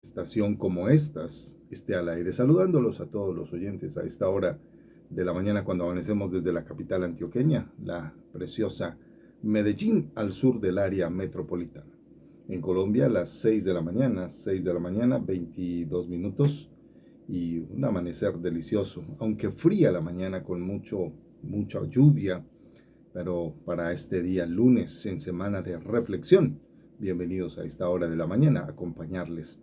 Estación como estas esté al aire, saludándolos a todos los oyentes a esta hora de la mañana cuando amanecemos desde la capital antioqueña, la preciosa Medellín, al sur del área metropolitana. En Colombia a las 6 de la mañana, 22 minutos y un amanecer delicioso, aunque fría la mañana con mucha lluvia, pero para este día lunes en semana de reflexión, bienvenidos a esta hora de la mañana a acompañarles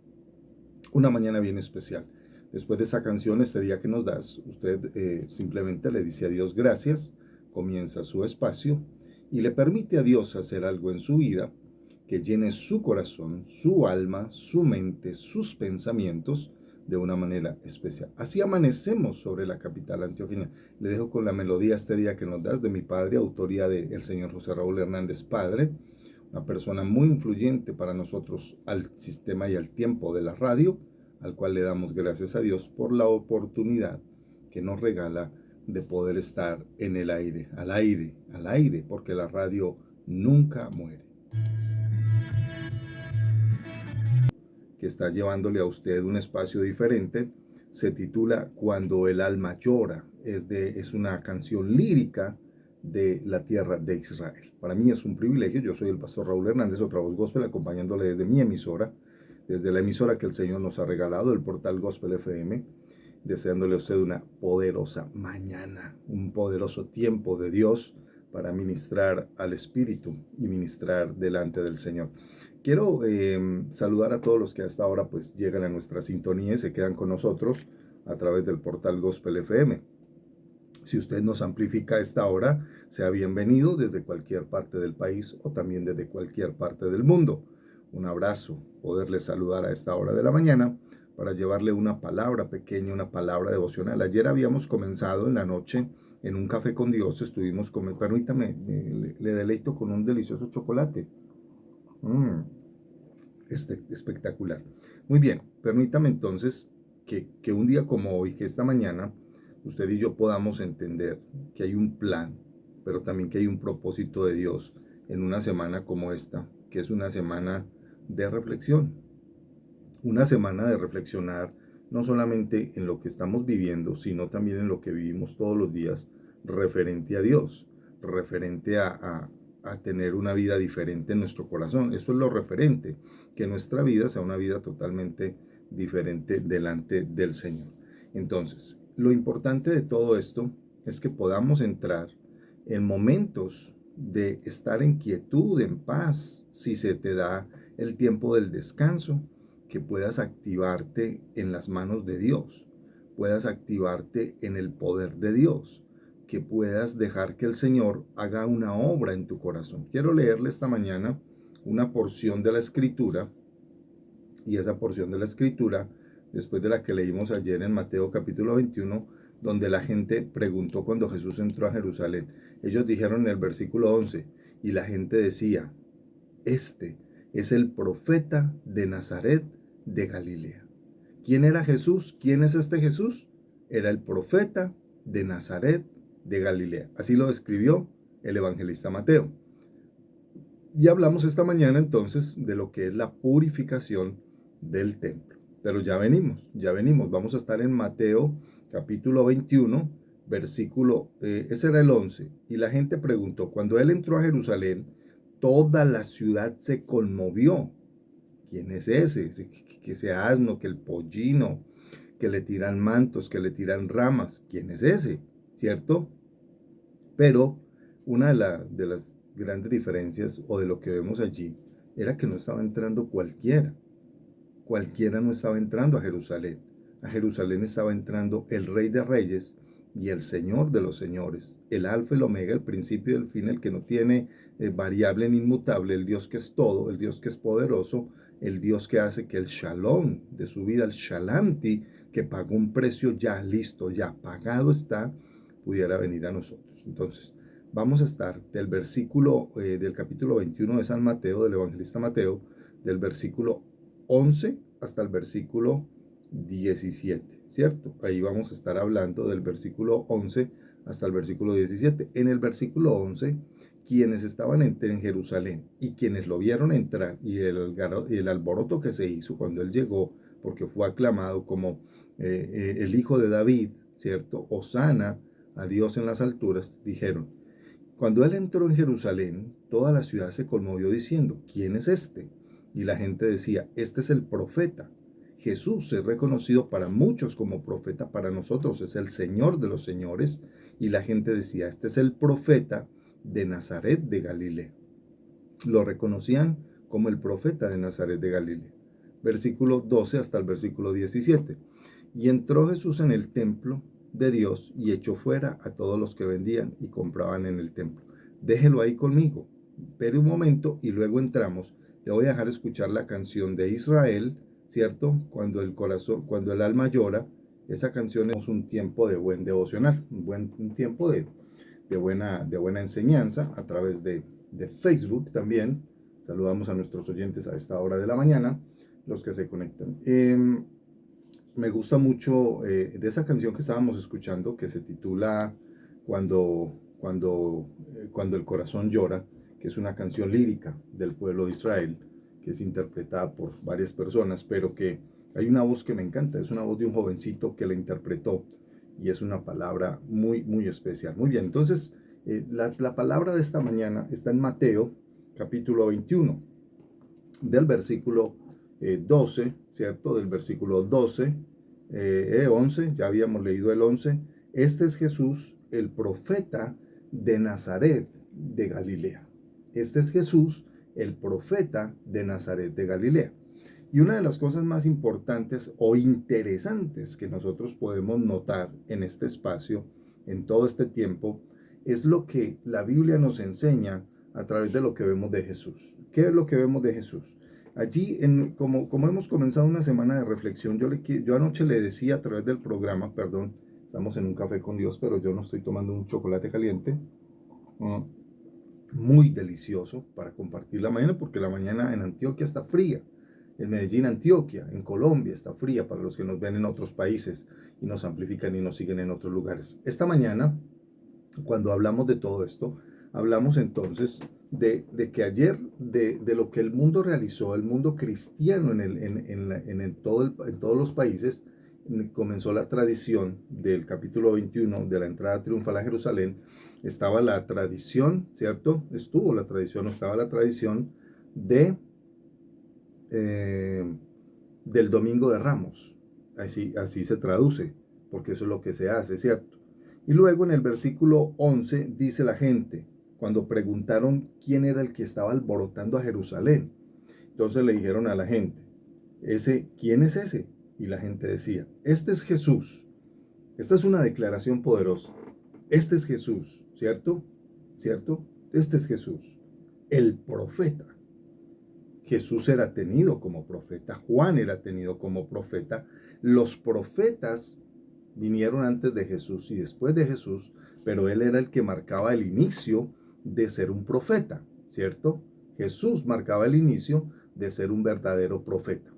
una mañana bien especial. Después de esa canción, este día que nos das, usted simplemente le dice a Dios gracias, comienza su espacio y le permite a Dios hacer algo en su vida que llene su corazón, su alma, su mente, sus pensamientos de una manera especial. Así amanecemos sobre la capital antioqueña. Le dejo con la melodía este día que nos das de mi padre, autoría del señor José Raúl Hernández Padre, una persona muy influyente para nosotros al sistema y al tiempo de la radio, al cual le damos gracias a Dios por la oportunidad que nos regala de poder estar en el aire, al aire, porque la radio nunca muere. Que está llevándole a usted un espacio diferente, se titula Cuando el alma llora, es una canción lírica de la tierra de Israel. Para mí es un privilegio, yo soy el pastor Raúl Hernández, otra voz gospel, acompañándole desde mi emisora, desde la emisora que el Señor nos ha regalado, el portal Gospel FM, deseándole a usted una poderosa mañana, un poderoso tiempo de Dios para ministrar al Espíritu y ministrar delante del Señor. Quiero saludar a todos los que hasta ahora pues llegan a nuestra sintonía y se quedan con nosotros a través del portal Gospel FM. Si usted nos amplifica a esta hora, sea bienvenido desde cualquier parte del país o también desde cualquier parte del mundo. Un abrazo, poderle saludar a esta hora de la mañana para llevarle una palabra pequeña, una palabra devocional. Ayer habíamos comenzado en la noche en un café con Dios, estuvimos comiendo, permítame, le deleito con un delicioso chocolate. Espectacular. Muy bien, permítame entonces que un día como hoy, que esta mañana, usted y yo podamos entender que hay un plan, pero también que hay un propósito de Dios en una semana como esta, que es una semana de reflexión, una semana de reflexionar no solamente en lo que estamos viviendo, sino también en lo que vivimos todos los días referente a Dios, referente a tener una vida diferente en nuestro corazón. Eso es lo referente, que nuestra vida sea una vida totalmente diferente delante del Señor. Entonces, lo importante de todo esto es que podamos entrar en momentos de estar en quietud, en paz, si se te da el tiempo del descanso, que puedas activarte en las manos de Dios, puedas activarte en el poder de Dios, que puedas dejar que el Señor haga una obra en tu corazón. Quiero leerle esta mañana una porción de la Escritura, y esa porción de la Escritura, después de la que leímos ayer en Mateo capítulo 21, donde la gente preguntó cuando Jesús entró a Jerusalén. Ellos dijeron en el versículo 11, y la gente decía, este es el profeta de Nazaret de Galilea. ¿Quién era Jesús? ¿Quién es este Jesús? Era el profeta de Nazaret de Galilea. Así lo describió el evangelista Mateo. Y hablamos esta mañana entonces de lo que es la purificación del templo. Pero ya venimos. Vamos a estar en Mateo capítulo 21, versículo, ese era el 11. Y la gente preguntó, cuando él entró a Jerusalén, toda la ciudad se conmovió. ¿Quién es ese? Que ese asno, que el pollino, que le tiran mantos, que le tiran ramas. ¿Quién es ese? ¿Cierto? Pero una de las grandes diferencias o de lo que vemos allí era que no estaba entrando cualquiera. Cualquiera no estaba entrando a Jerusalén. A Jerusalén estaba entrando el Rey de Reyes y el Señor de los Señores, el Alfa y el Omega, el principio y el fin, el que no tiene variable ni inmutable, el Dios que es todo, el Dios que es poderoso, el Dios que hace que el Shalom de su vida, el Shalanti, que pagó un precio ya listo, ya pagado está, pudiera venir a nosotros. Entonces, vamos a estar del versículo del capítulo 21 de San Mateo, del evangelista Mateo, del versículo 11 hasta el versículo 17, ¿cierto? Ahí vamos a estar hablando del versículo 11 hasta el versículo 17. En el versículo 11, quienes estaban en Jerusalén y quienes lo vieron entrar y el alboroto que se hizo cuando él llegó porque fue aclamado como el hijo de David, ¿cierto? Hosana a Dios en las alturas, dijeron. Cuando él entró en Jerusalén, toda la ciudad se conmovió diciendo, ¿quién es este? Y la gente decía, este es el profeta. Jesús es reconocido para muchos como profeta, para nosotros es el Señor de los señores. Y la gente decía, este es el profeta de Nazaret de Galilea. Lo reconocían como el profeta de Nazaret de Galilea. Versículo 12 hasta el versículo 17. Y entró Jesús en el templo de Dios y echó fuera a todos los que vendían y compraban en el templo. Déjelo ahí conmigo. Espere un momento y luego entramos. Le voy a dejar escuchar la canción de Israel, ¿cierto? Cuando el alma llora. Esa canción es un tiempo de buen devocional, un tiempo de buena enseñanza a través de Facebook también. Saludamos a nuestros oyentes a esta hora de la mañana, los que se conectan. Me gusta mucho de esa canción que estábamos escuchando, que se titula Cuando el corazón llora, que es una canción lírica del pueblo de Israel, que es interpretada por varias personas, pero que hay una voz que me encanta, es una voz de un jovencito que la interpretó, y es una palabra muy, muy especial. Muy bien, entonces la palabra de esta mañana está en Mateo, capítulo 21, del versículo 12, ¿cierto? Del versículo 12, 11, ya habíamos leído el 11. Este es Jesús, el profeta de Nazaret de Galilea. Este es Jesús, el profeta de Nazaret de Galilea. Y una de las cosas más importantes o interesantes que nosotros podemos notar en este espacio, en todo este tiempo, es lo que la Biblia nos enseña a través de lo que vemos de Jesús. ¿Qué es lo que vemos de Jesús? Allí, como hemos comenzado una semana de reflexión, yo anoche le decía a través del programa, perdón, estamos en un café con Dios, pero yo no estoy tomando un chocolate caliente, muy delicioso para compartir la mañana, porque la mañana en Antioquia está fría. En Medellín, Antioquia, en Colombia, está fría para los que nos ven en otros países y nos amplifican y nos siguen en otros lugares. Esta mañana, cuando hablamos de todo esto, hablamos entonces de que ayer, de lo que el mundo realizó, el mundo cristiano en todos los países, comenzó la tradición del capítulo 21 de la entrada triunfal a Jerusalén. Estaba la tradición, ¿cierto? Estaba la tradición de del Domingo de Ramos. Así se traduce, porque eso es lo que se hace, ¿cierto? Y luego en el versículo 11 dice la gente, cuando preguntaron quién era el que estaba alborotando a Jerusalén, entonces le dijeron a la gente, ¿quién es ese? Y la gente decía, este es Jesús. Esta es una declaración poderosa. Este es Jesús, ¿cierto? ¿Cierto? Este es Jesús, el profeta. Jesús era tenido como profeta, Juan era tenido como profeta. Los profetas vinieron antes de Jesús y después de Jesús, pero él era el que marcaba el inicio de ser un profeta, ¿cierto? Jesús marcaba el inicio de ser un verdadero profeta.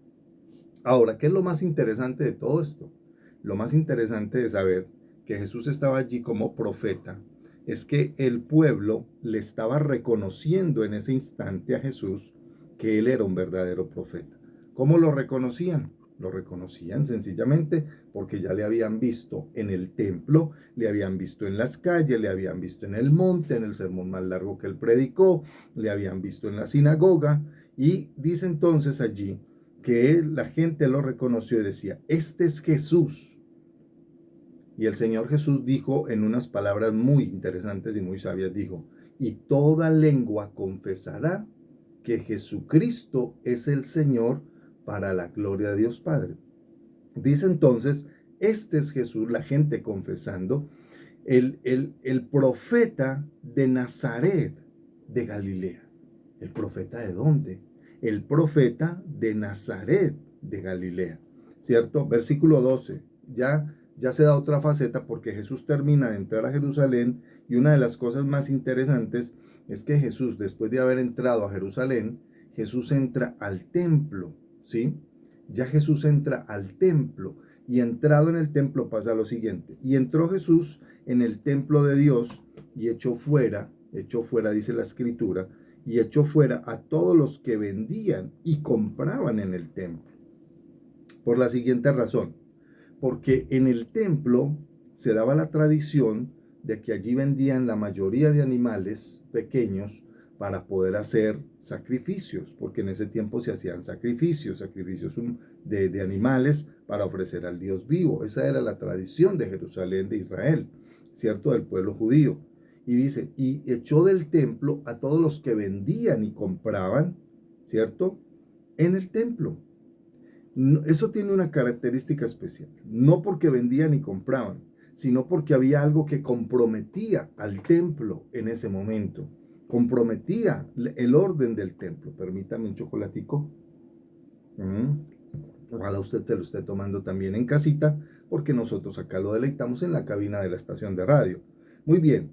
Ahora, ¿qué es lo más interesante de todo esto? Lo más interesante de saber que Jesús estaba allí como profeta es que el pueblo le estaba reconociendo en ese instante a Jesús que él era un verdadero profeta. ¿Cómo lo reconocían? Lo reconocían sencillamente porque ya le habían visto en el templo, le habían visto en las calles, le habían visto en el monte, en el sermón más largo que él predicó, le habían visto en la sinagoga, y dice entonces allí que la gente lo reconoció y decía, este es Jesús. Y el Señor Jesús dijo en unas palabras muy interesantes y muy sabias, dijo, y toda lengua confesará que Jesucristo es el Señor para la gloria de Dios Padre. Dice entonces, este es Jesús, la gente confesando, el profeta de Nazaret de Galilea. ¿El profeta de dónde? El profeta de Nazaret de Galilea, ¿cierto? Versículo 12, ya se da otra faceta porque Jesús termina de entrar a Jerusalén, y una de las cosas más interesantes es que Jesús, después de haber entrado a Jerusalén, Jesús entra al templo, ¿sí? Ya Jesús entra al templo, y entrado en el templo pasa lo siguiente, y entró Jesús en el templo de Dios y echó fuera, dice la escritura, y echó fuera a todos los que vendían y compraban en el templo. Por la siguiente razón, porque en el templo se daba la tradición de que allí vendían la mayoría de animales pequeños para poder hacer sacrificios, porque en ese tiempo se hacían sacrificios de animales para ofrecer al Dios vivo. Esa era la tradición de Jerusalén, de Israel, ¿cierto? Del pueblo judío. Y dice, y echó del templo a todos los que vendían y compraban, ¿cierto? En el templo. Eso tiene una característica especial, no porque vendían y compraban, sino porque había algo que comprometía al templo en ese momento, comprometía el orden del templo. Permítame un chocolatico. Ojalá usted se lo esté tomando también en casita, porque nosotros acá lo deleitamos en la cabina de la estación de radio. Muy bien,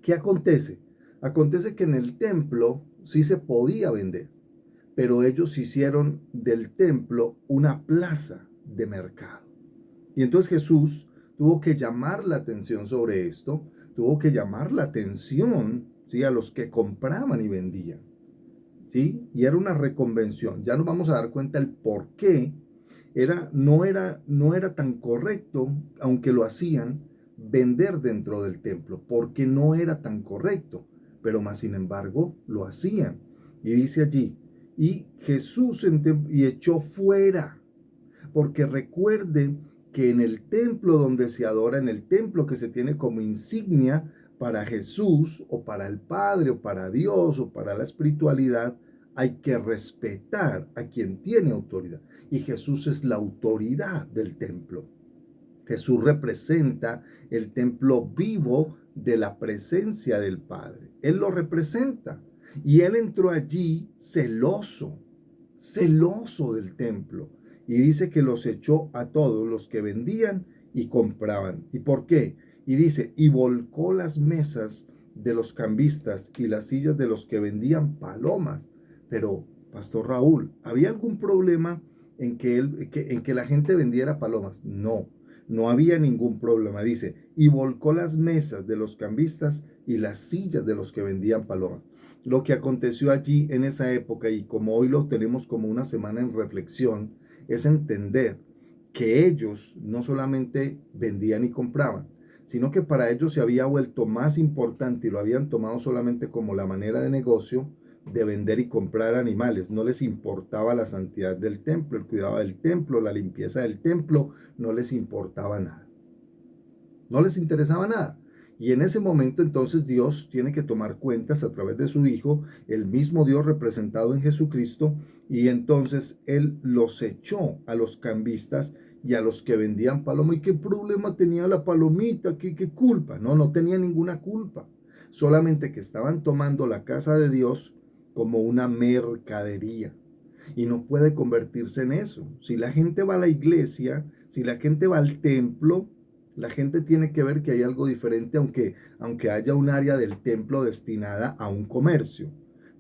¿qué acontece? Acontece que en el templo sí se podía vender, pero ellos hicieron del templo una plaza de mercado. Y entonces Jesús tuvo que llamar la atención sobre esto, tuvo que llamar la atención, ¿sí?, a los que compraban y vendían, ¿sí? Y era una reconvención. Ya nos vamos a dar cuenta el por qué no era tan correcto, aunque lo hacían, vender dentro del templo, porque no era tan correcto, pero más sin embargo lo hacían. Y dice allí, y Jesús y echó fuera, porque recuerden que en el templo donde se adora, en el templo que se tiene como insignia para Jesús o para el Padre o para Dios o para la espiritualidad, hay que respetar a quien tiene autoridad. Y Jesús es la autoridad del templo. Jesús representa el templo vivo de la presencia del Padre. Él lo representa. Y él entró allí celoso del templo. Y dice que los echó a todos los que vendían y compraban. ¿Y por qué? Y dice, y volcó las mesas de los cambistas y las sillas de los que vendían palomas. Pero, Pastor Raúl, ¿había algún problema en que la gente vendiera palomas? No, no había ningún problema. Dice, y volcó las mesas de los cambistas y las sillas de los que vendían palomas. Lo que aconteció allí en esa época, y como hoy lo tenemos como una semana en reflexión, es entender que ellos no solamente vendían y compraban, sino que para ellos se había vuelto más importante y lo habían tomado solamente como la manera de negocio de vender y comprar animales. No les importaba la santidad del templo, el cuidado del templo, la limpieza del templo, no les importaba nada. No les interesaba nada. Y en ese momento entonces Dios tiene que tomar cuentas a través de su Hijo, el mismo Dios representado en Jesucristo, y entonces Él los echó a los cambistas y a los que vendían paloma. ¿Y qué problema tenía la palomita? ¿Qué culpa? No tenía ninguna culpa. Solamente que estaban tomando la casa de Dios como una mercadería. Y no puede convertirse en eso. Si la gente va a la iglesia, si la gente va al templo, la gente tiene que ver que hay algo diferente, aunque haya un área del templo destinada a un comercio,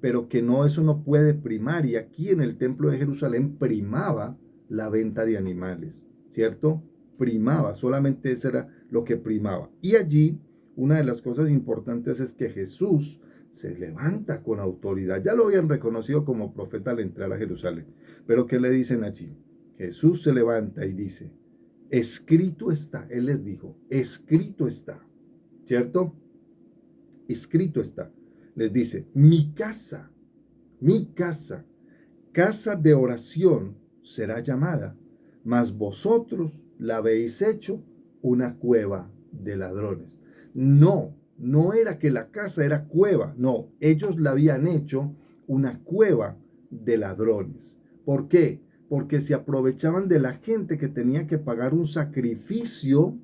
pero que no, eso no puede primar. Y aquí en el templo de Jerusalén primaba la venta de animales, ¿cierto? Primaba, solamente eso era lo que primaba. Y allí una de las cosas importantes es que Jesús se levanta con autoridad. Ya lo habían reconocido como profeta al entrar a Jerusalén, pero ¿qué le dicen allí? Jesús se levanta y dice, escrito está. Él les dijo, escrito está, ¿cierto? Escrito está. Les dice, mi casa, casa de oración será llamada, mas vosotros la habéis hecho una cueva de ladrones. No era que la casa era cueva, no, ellos la habían hecho una cueva de ladrones. ¿Por qué? Porque se aprovechaban de la gente que tenía que pagar un sacrificio,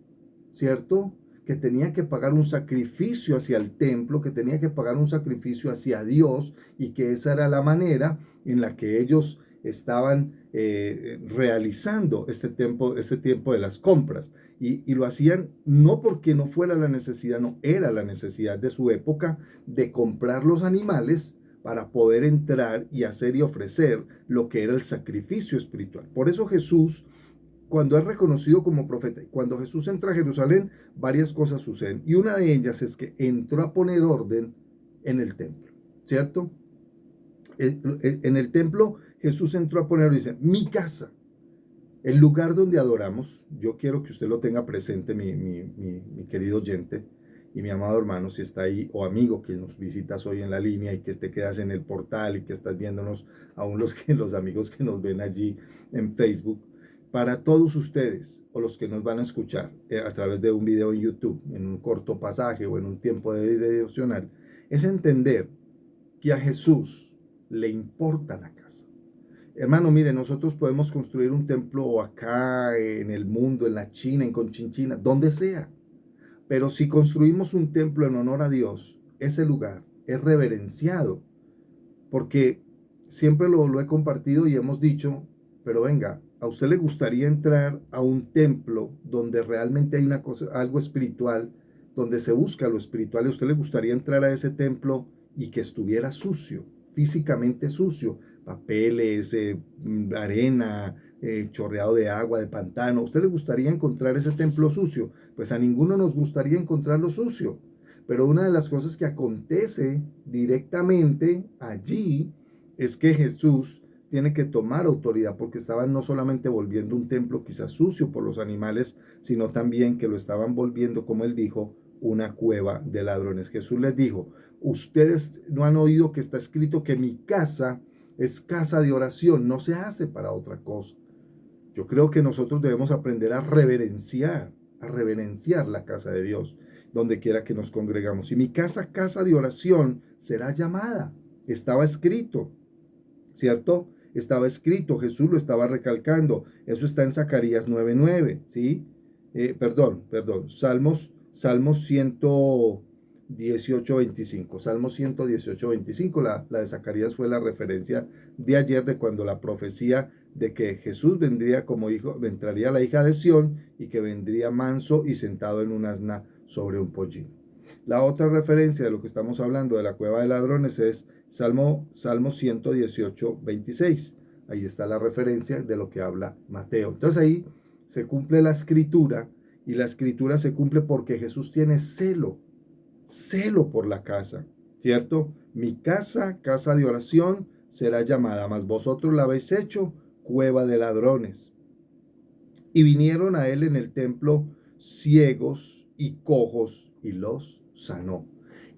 ¿cierto? Que tenía que pagar un sacrificio hacia el templo, que tenía que pagar un sacrificio hacia Dios, y que esa era la manera en la que ellos estaban realizando este tiempo de las compras. Y lo hacían no porque no fuera la necesidad, no, era la necesidad de su época de comprar los animales para poder entrar y hacer y ofrecer lo que era el sacrificio espiritual. Por eso Jesús, cuando es reconocido como profeta, cuando Jesús entra a Jerusalén, varias cosas suceden. Y una de ellas es que entró a poner orden en el templo, ¿cierto? En el templo Jesús entró a poner, dice, mi casa. El lugar donde adoramos, yo quiero que usted lo tenga presente, mi querido oyente y mi amado hermano, si está ahí, o amigo que nos visitas hoy en la línea y que te quedas en el portal y que estás viéndonos, aún los amigos que nos ven allí en Facebook. Para todos ustedes o los que nos van a escuchar a través de un video en YouTube, en un corto pasaje o en un tiempo de devocional, es entender que a Jesús le importa la casa. Hermano, mire, nosotros podemos construir un templo acá en el mundo, en la China, en Conchinchina, donde sea. Pero si construimos un templo en honor a Dios, ese lugar es reverenciado. Porque siempre lo he compartido y hemos dicho, pero venga, ¿a usted le gustaría entrar a un templo donde realmente hay una cosa, algo espiritual, donde se busca lo espiritual? ¿A usted le gustaría entrar a ese templo y que estuviera sucio, físicamente sucio? Papeles, arena, chorreado de agua, de pantano. ¿A usted le gustaría encontrar ese templo sucio? Pues a ninguno nos gustaría encontrarlo sucio. Pero una de las cosas que acontece directamente allí es que Jesús tiene que tomar autoridad porque estaban no solamente volviendo un templo quizás sucio por los animales, sino también que lo estaban volviendo, como él dijo, una cueva de ladrones. Jesús les dijo, ustedes no han oído que está escrito que mi casa es casa de oración, no se hace para otra cosa. Yo creo que nosotros debemos aprender a reverenciar la casa de Dios, donde quiera que nos congregamos. Y mi casa, casa de oración, será llamada. Estaba escrito, ¿cierto? Estaba escrito, Jesús lo estaba recalcando. Eso está en Zacarías 9:9, ¿sí? Salmos 118:25. Salmos 118:25. La de Zacarías fue la referencia de ayer, de cuando la profecía de que Jesús vendría como hijo, entraría la hija de Sión y que vendría manso y sentado en un asna sobre un pollino. La otra referencia de lo que estamos hablando de la cueva de ladrones es Salmo 118:26. Ahí está la referencia de lo que habla Mateo. Entonces ahí se cumple la escritura, y la escritura se cumple porque Jesús tiene celo por la casa, ¿cierto? Mi casa, casa de oración, será llamada, mas vosotros la habéis hecho cueva de ladrones. Y vinieron a él en el templo ciegos y cojos y los sanó.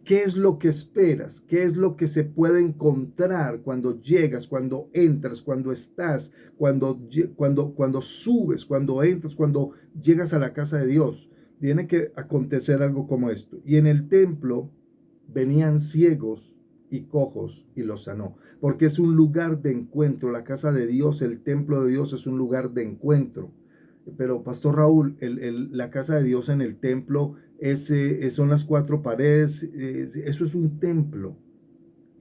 ¿Qué es lo que esperas? ¿Qué es lo que se puede encontrar cuando llegas, cuando entras, cuando estás, cuando subes, cuando entras, cuando llegas a la casa de Dios? Tiene que acontecer algo como esto. Y en el templo venían ciegos y cojos y los sanó, porque es un lugar de encuentro. La casa de Dios, el templo de Dios es un lugar de encuentro. Pero Pastor Raúl, la casa de Dios en el templo son las cuatro paredes, eso es un templo,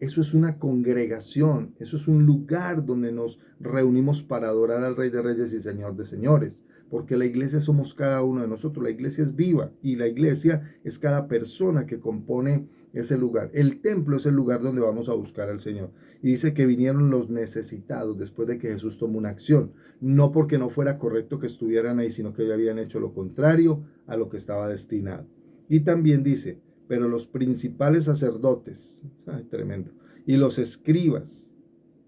eso es una congregación, eso es un lugar donde nos reunimos para adorar al Rey de Reyes y Señor de Señores, porque la iglesia somos cada uno de nosotros, la iglesia es viva y la iglesia es cada persona que compone ese lugar. El templo es el lugar donde vamos a buscar al Señor. Y dice que vinieron los necesitados después de que Jesús tomó una acción, no porque no fuera correcto que estuvieran ahí, sino que ya habían hecho lo contrario a lo que estaba destinado. Y también dice, pero los principales sacerdotes, tremendo, y los escribas,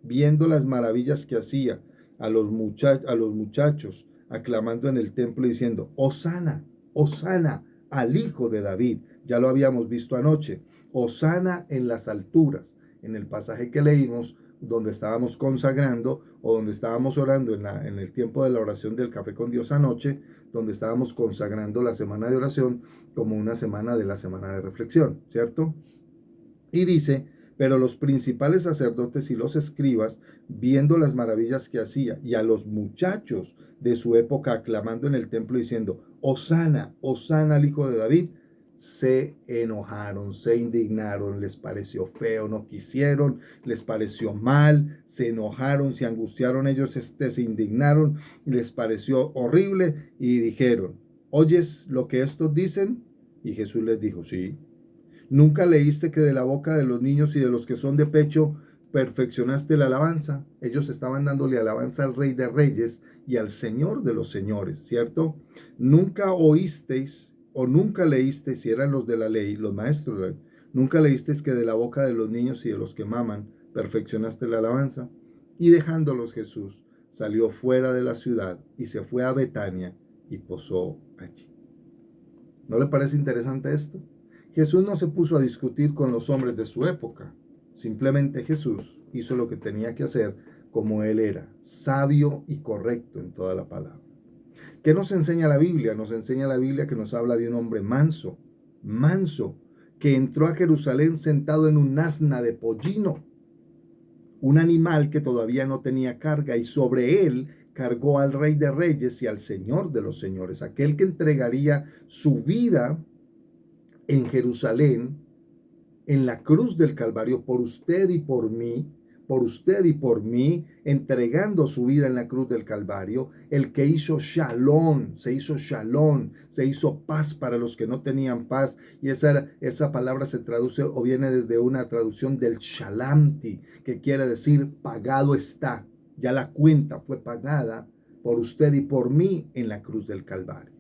viendo las maravillas que hacía a los muchachos, aclamando en el templo diciendo, Hosana, Hosana al hijo de David. Ya lo habíamos visto anoche. Hosana en las alturas. En el pasaje que leímos, donde estábamos consagrando o donde estábamos orando en el tiempo de la oración del Café con Dios anoche, donde estábamos consagrando la semana de oración como una semana de la semana de reflexión, ¿cierto? Y dice, pero los principales sacerdotes y los escribas, viendo las maravillas que hacía, y a los muchachos de su época aclamando en el templo diciendo, Hosana, Hosana al hijo de David, se enojaron, se indignaron, les pareció feo, no quisieron, les pareció mal, se enojaron, se angustiaron ellos, se indignaron, les pareció horrible y dijeron, ¿oyes lo que estos dicen? Y Jesús les dijo, sí. ¿Nunca leíste que de la boca de los niños y de los que son de pecho perfeccionaste la alabanza? Ellos estaban dándole alabanza al Rey de Reyes y al Señor de los Señores, ¿cierto? Nunca oísteis o nunca leísteis, si eran los de la ley, los maestros de la ley, nunca leísteis que de la boca de los niños y de los que maman perfeccionaste la alabanza. Y dejándolos Jesús, salió fuera de la ciudad y se fue a Betania y posó allí. ¿No le parece interesante esto? Jesús no se puso a discutir con los hombres de su época. Simplemente Jesús hizo lo que tenía que hacer como él era, sabio y correcto en toda la palabra. ¿Qué nos enseña la Biblia? Nos enseña la Biblia que nos habla de un hombre manso, que entró a Jerusalén sentado en un asna de pollino, un animal que todavía no tenía carga, y sobre él cargó al Rey de Reyes y al Señor de los Señores, aquel que entregaría su vida en Jerusalén, en la cruz del Calvario, por usted y por mí, entregando su vida en la cruz del Calvario, el que hizo shalom, se hizo paz para los que no tenían paz, y esa palabra se traduce o viene desde una traducción del shalamti, que quiere decir pagado está, ya la cuenta fue pagada por usted y por mí en la cruz del Calvario.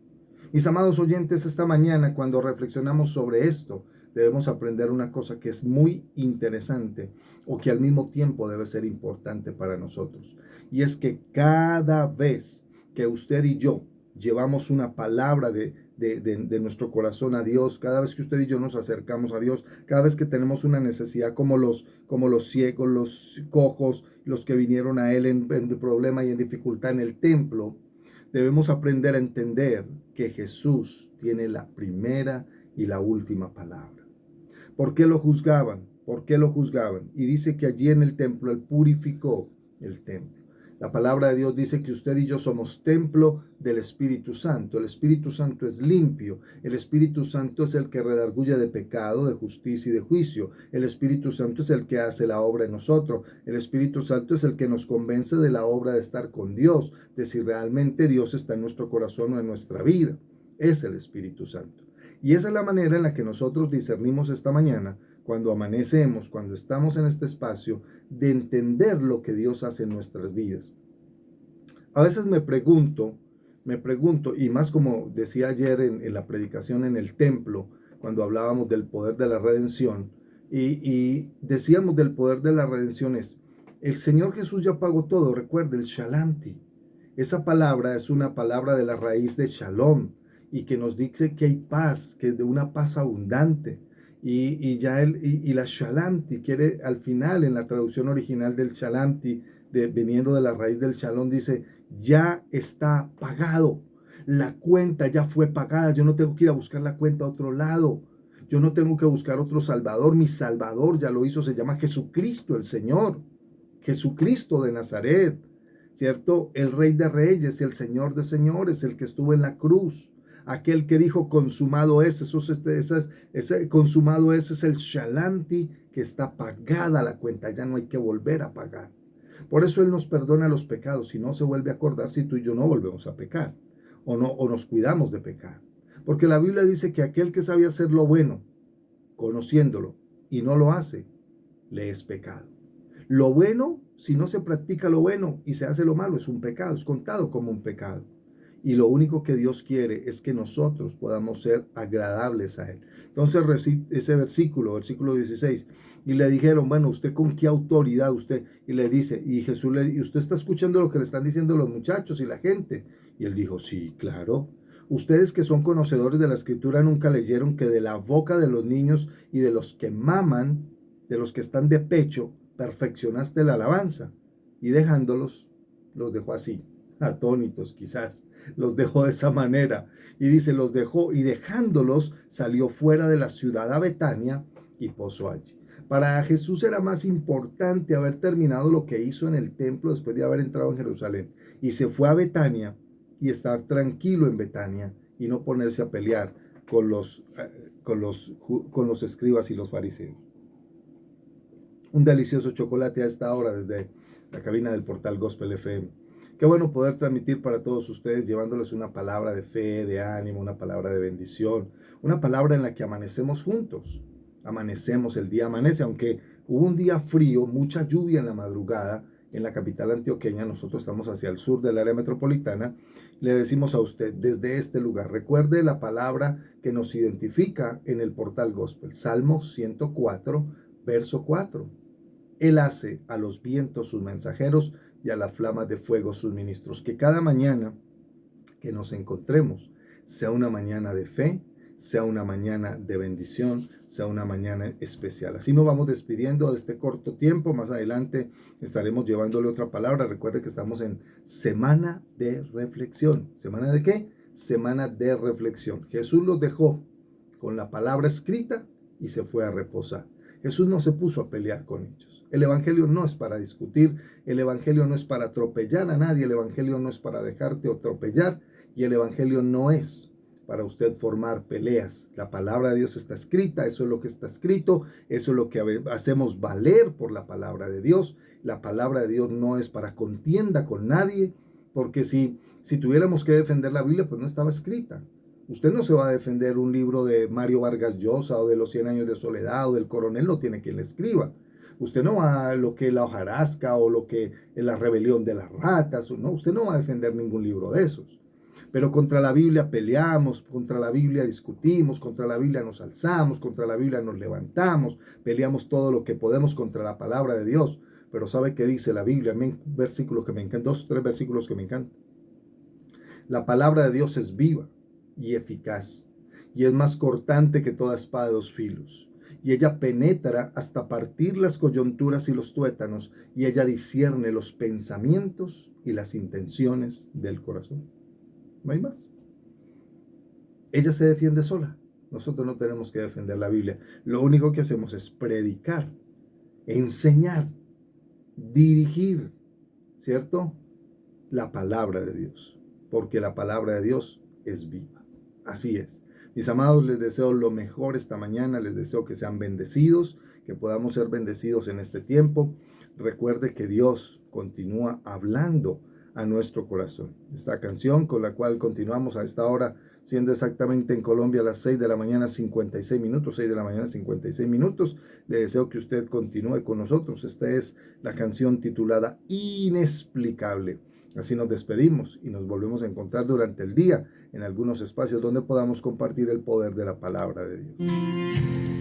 Mis amados oyentes, esta mañana cuando reflexionamos sobre esto, debemos aprender una cosa que es muy interesante o que al mismo tiempo debe ser importante para nosotros. Y es que cada vez que usted y yo llevamos una palabra de nuestro corazón a Dios, cada vez que usted y yo nos acercamos a Dios, cada vez que tenemos una necesidad como los ciegos, los cojos, los que vinieron a Él en problema y en dificultad en el templo, debemos aprender a entender que Jesús tiene la primera y la última palabra. ¿Por qué lo juzgaban? ¿Por qué lo juzgaban? Y dice que allí en el templo Él purificó el templo. La palabra de Dios dice que usted y yo somos templo del Espíritu Santo. El Espíritu Santo es limpio. El Espíritu Santo es el que redarguye de pecado, de justicia y de juicio. El Espíritu Santo es el que hace la obra en nosotros. El Espíritu Santo es el que nos convence de la obra de estar con Dios, de si realmente Dios está en nuestro corazón o en nuestra vida. Es el Espíritu Santo. Y esa es la manera en la que nosotros discernimos esta mañana, cuando amanecemos, cuando estamos en este espacio, de entender lo que Dios hace en nuestras vidas. A veces me pregunto, y más como decía ayer en la predicación en el templo, cuando hablábamos del poder de la redención, y decíamos del poder de la redención es, el Señor Jesús ya pagó todo, recuerde, el shalanti. Esa palabra es una palabra de la raíz de shalom, y que nos dice que hay paz, que es de una paz abundante. Y la shalanti quiere, al final, en la traducción original del shalanti, viniendo de la raíz del shalom, dice, ya está pagado. La cuenta ya fue pagada. Yo no tengo que ir a buscar la cuenta a otro lado. Yo no tengo que buscar otro Salvador. Mi Salvador ya lo hizo. Se llama Jesucristo, el Señor. Jesucristo de Nazaret, ¿cierto? El Rey de Reyes y el Señor de Señores, el que estuvo en la cruz. Aquel que dijo consumado es, consumado es el shalanti, que está pagada la cuenta, ya no hay que volver a pagar. Por eso Él nos perdona los pecados y no se vuelve a acordar si tú y yo no volvemos a pecar o nos cuidamos de pecar. Porque la Biblia dice que aquel que sabe hacer lo bueno, conociéndolo, y no lo hace, le es pecado. Lo bueno, si no se practica lo bueno y se hace lo malo, es un pecado, es contado como un pecado. Y lo único que Dios quiere es que nosotros podamos ser agradables a Él. Entonces, ese versículo 16, y le dijeron, bueno, ¿usted con qué autoridad usted? Y le dice, y Jesús y usted está escuchando lo que le están diciendo los muchachos y la gente. Y él dijo, sí, claro. Ustedes que son conocedores de la Escritura nunca leyeron que de la boca de los niños y de los que maman, de los que están de pecho, perfeccionaste la alabanza. Y dejándolos, los dejó así, atónitos quizás, los dejó de esa manera. Y dice, los dejó y dejándolos salió fuera de la ciudad a Betania y posó allí. Para Jesús era más importante haber terminado lo que hizo en el templo después de haber entrado en Jerusalén. Y se fue a Betania y estar tranquilo en Betania y no ponerse a pelear con los escribas y los fariseos. Un delicioso chocolate a esta hora desde la cabina del portal Gospel FM. Qué bueno poder transmitir para todos ustedes llevándoles una palabra de fe, de ánimo, una palabra de bendición, una palabra en la que amanecemos juntos. Amanecemos, el día amanece, aunque hubo un día frío, mucha lluvia en la madrugada en la capital antioqueña. Nosotros estamos hacia el sur del área metropolitana. Le decimos a usted desde este lugar, recuerde la palabra que nos identifica en el portal Gospel, Salmo 104, verso 4. Él hace a los vientos sus mensajeros y a la flama de fuego sus ministros. Que cada mañana que nos encontremos sea una mañana de fe, sea una mañana de bendición, sea una mañana especial. Así nos vamos despidiendo de este corto tiempo. Más adelante estaremos llevándole otra palabra. Recuerde que estamos en semana de reflexión. ¿Semana de qué? Semana de reflexión. Jesús los dejó con la palabra escrita y se fue a reposar. Jesús no se puso a pelear con ellos. El evangelio no es para discutir, el evangelio no es para atropellar a nadie, el evangelio no es para dejarte atropellar y el evangelio no es para usted formar peleas. La palabra de Dios está escrita, eso es lo que está escrito, eso es lo que hacemos valer por la palabra de Dios. La palabra de Dios no es para contienda con nadie, porque si tuviéramos que defender la Biblia, pues no estaba escrita. Usted no se va a defender un libro de Mario Vargas Llosa o de los 100 años de soledad o del coronel, no tiene quien le escriba. Usted no va a lo que es la hojarasca o lo que es la rebelión de las ratas, no, usted no va a defender ningún libro de esos. Pero contra la Biblia peleamos, contra la Biblia discutimos, contra la Biblia nos alzamos, contra la Biblia nos levantamos, peleamos todo lo que podemos contra la palabra de Dios. Pero ¿sabe qué dice la Biblia? Versículos que me encantan, 2 o 3 versículos que me encantan. La palabra de Dios es viva y eficaz, y es más cortante que toda espada de 2 filos. Y ella penetra hasta partir las coyunturas y los tuétanos, y ella discierne los pensamientos y las intenciones del corazón. No hay más. Ella se defiende sola. Nosotros no tenemos que defender la Biblia. Lo único que hacemos es predicar, enseñar, dirigir, ¿cierto? La palabra de Dios, porque la palabra de Dios es viva. Así es. Mis amados, les deseo lo mejor esta mañana, les deseo que sean bendecidos, que podamos ser bendecidos en este tiempo. Recuerde que Dios continúa hablando a nuestro corazón. Esta canción con la cual continuamos a esta hora, siendo exactamente en Colombia las 6 de la mañana 56 minutos, 6 de la mañana 56 minutos, le deseo que usted continúe con nosotros. Esta es la canción titulada Inexplicable. Así nos despedimos y nos volvemos a encontrar durante el día en algunos espacios donde podamos compartir el poder de la palabra de Dios.